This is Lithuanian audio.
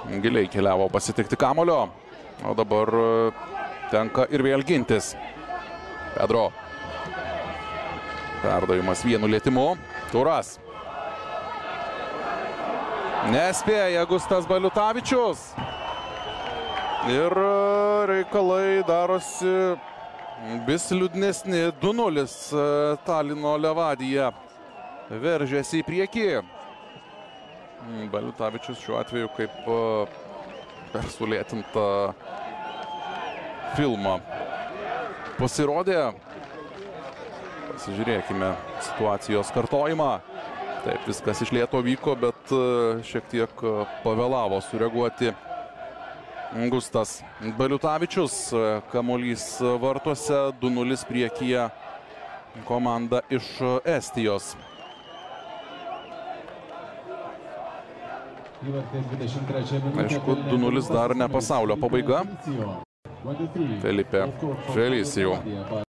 Giliai keliavo pasitikti kamulio. O dabar tenka ir vėl gintis. Pedro. Perdavimas vienu lietimu. Turas. Nespėja Gustas Baliutavičius. Ir reikalai darosi vis liūdnesni. 2-0 Talino Levadija veržiasi į priekį. Baliutavičius šiuo atveju kaip per sulėtintą filmą pasirodė. Pasižiūrėkime situacijos kartojimą. Taip, viskas iš lėto vyko, bet šiek tiek pavėlavo sureaguoti Gustas Baliutavičius. Kamuolys vartuose, 2-0 priekyje komanda iš Estijos. Aišku, 2-0 dar ne pasaulio pabaiga. Felipe Felicijų.